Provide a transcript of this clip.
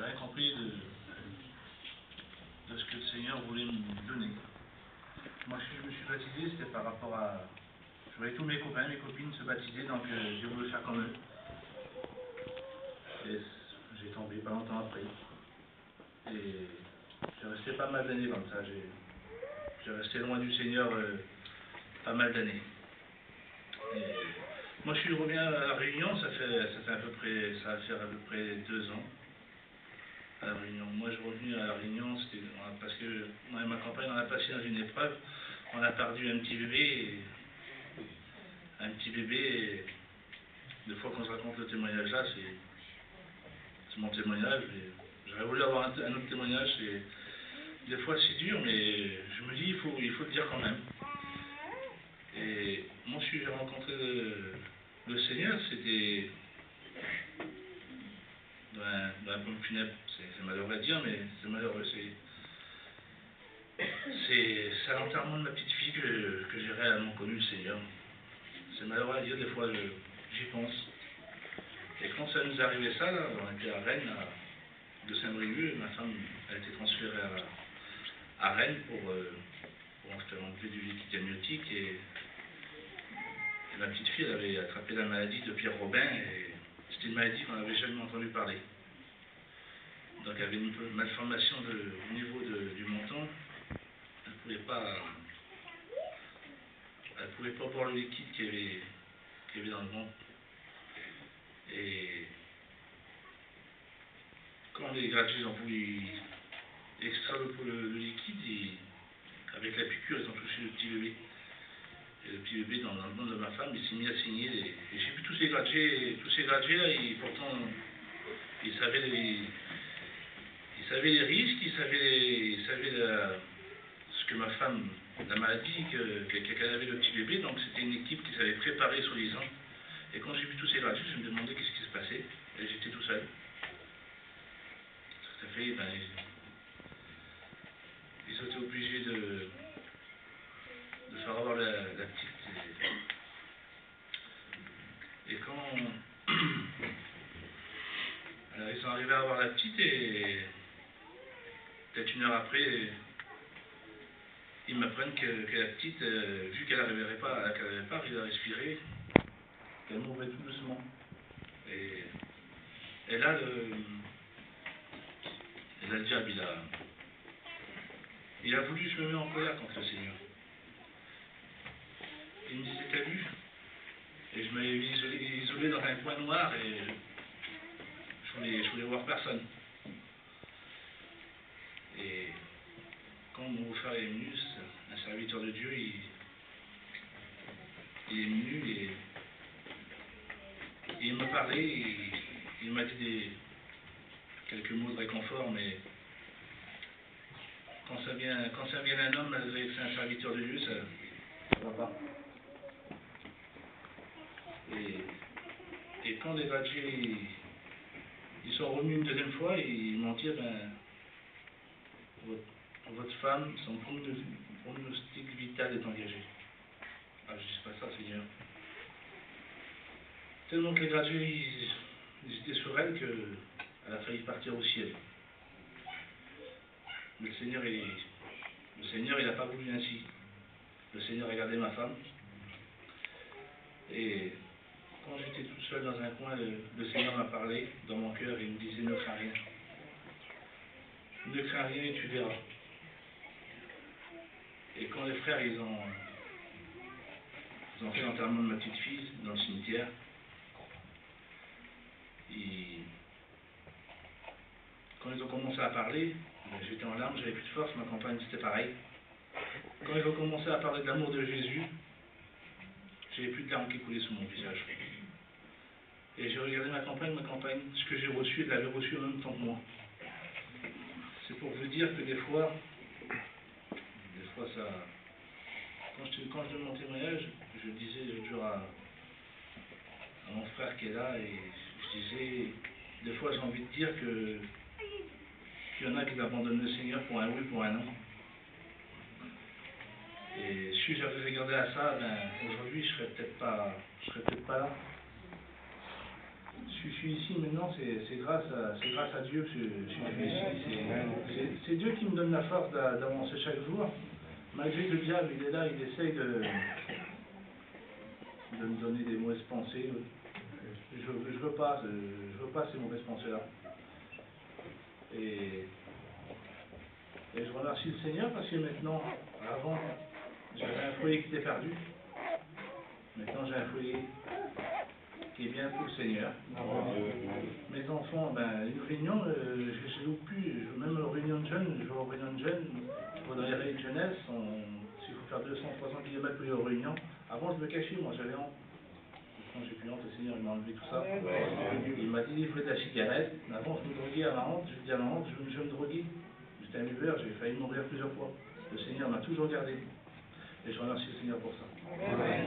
rien compris de ce que le Seigneur voulait me donner. Moi, je me suis baptisé, c'était par rapport à... Je voyais tous mes copains, mes copines se baptiser, donc j'ai voulu faire comme eux. Et j'ai tombé pas longtemps après. Et j'ai resté pas mal d'années comme ça. J'ai resté loin du Seigneur pas mal d'années. Et moi, je suis revenu à La Réunion, ça va faire à peu près 2 ans. À La Réunion. Moi, je suis revenu à La Réunion, c'était parce que moi et ma compagne, on a passé dans une épreuve. On a perdu un petit bébé. Et des fois, quand je raconte le témoignage là, c'est mon témoignage. J'aurais voulu avoir un autre témoignage. Des fois, c'est dur, mais je me dis, il faut le dire quand même. Et moi, j'ai rencontré le Seigneur, c'était dans un pompe funèbre. C'est malheureux à dire, mais c'est malheureux. C'est à l'enterrement de ma petite fille que j'ai réellement connu le Seigneur. C'est malheureux à dire, des fois, j'y pense. Et quand ça nous est arrivé ça, là, on était à Rennes, de Saint-Brieuc, ma femme a été transférée à Rennes pour faire enlever du liquide amniotique. Et ma petite fille, elle avait attrapé la maladie de Pierre Robin, et c'était une maladie qu'on n'avait jamais entendu parler. Donc elle avait une malformation au niveau du menton. Elle ne pouvait pas boire le liquide qu'il y avait dans le ventre. Et quand les gratuits ont voulu extraire le liquide, avec la piqûre, ils ont touché le petit bébé. Et le petit bébé, dans le ventre de ma femme, il s'est mis à saigner. Et j'ai vu tous ces gratuits là, pourtant, ils savaient les risques, ils savaient ce que ma femme, la maladie, qu'elle avait le petit bébé, donc c'était une équipe qui s'avait préparée soi-disant. Et quand j'ai vu tous ces gratuits, je me demandais qu'est-ce qui se passait, et j'étais tout seul. Ça fait, ils ont été obligés de faire avoir la petite. Et quand alors, ils sont arrivés à avoir la petite, et peut-être 1 heure après, ils m'apprennent que la petite, vu qu'elle n'arrivait pas à respirer, qu'elle mourrait tout doucement. Et là, le diable, il a voulu se mettre en colère contre le Seigneur. Il me disait, t'as vu? Et je m'avais isolé dans un coin noir, et je voulais voir personne. Et quand mon beau-frère est venu, un serviteur de Dieu, il est venu et il m'a parlé, et il m'a dit quelques mots de réconfort, mais quand ça vient d'un homme, malgré que c'est un serviteur de Dieu, ça ne va pas. Et quand les gratuits ils sont revenus une deuxième fois, ils m'ont dit, votre femme, son pronostic vital est engagé. Ah, je ne sais pas ça, Seigneur. Tellement que les gratuits, ils étaient sur elle qu'elle a failli partir au ciel. Mais le Seigneur, il n'a pas voulu ainsi. Le Seigneur a gardé ma femme. Et quand j'étais tout seul dans un coin, le Seigneur m'a parlé dans mon cœur et il me disait, ne crains rien. Ne crains rien et tu verras. Et quand les frères, ils ont fait l'enterrement de ma petite fille dans le cimetière, quand ils ont commencé à parler, j'étais en larmes, j'avais plus de force, ma compagne c'était pareil. Quand ils ont commencé à parler de l'amour de Jésus, j'avais plus de larmes qui coulaient sous mon visage. Et j'ai regardé ma compagne, ce que j'ai reçu, elle l'avait reçu en même temps que moi. C'est pour vous dire que des fois ça... Quand je donne mon témoignage, je disais l'autre jour à mon frère qui est là, et je disais, des fois j'ai envie de dire qu'il y en a qui abandonnent le Seigneur pour un oui, pour un non. Et si j'avais regardé à ça, aujourd'hui je serais peut-être pas là. je suis ici maintenant, c'est grâce à Dieu que je suis ici. C'est Dieu qui me donne la force d'avancer chaque jour. Malgré que le diable, il est là, il essaye de me donner des mauvaises pensées. Je veux pas ces mauvaises pensées-là. Et je remercie le Seigneur parce que maintenant, avant, j'avais un foyer qui était perdu. Maintenant, j'ai un foyer qui est bien pour le Seigneur. Mes enfants, une réunion, je ne loupe plus. Même aux réunions de jeunes, je vais aux réunions de jeunes, je vais dans les réunions de jeunesse, s'il faut faire 200-300 km pour aller aux réunions. Avant, je me cachais, moi, j'avais honte. Quand j'ai plus honte, le Seigneur, il m'a enlevé tout ça. Il m'a dit, il faut de la cigarette. Avant, je me droguais à ma honte, je dis à ma honte, je me droguais. J'étais un buveur, j'ai failli mourir plusieurs fois. Le Seigneur m'a toujours gardé. Et je remercie le Seigneur pour ça. Amen.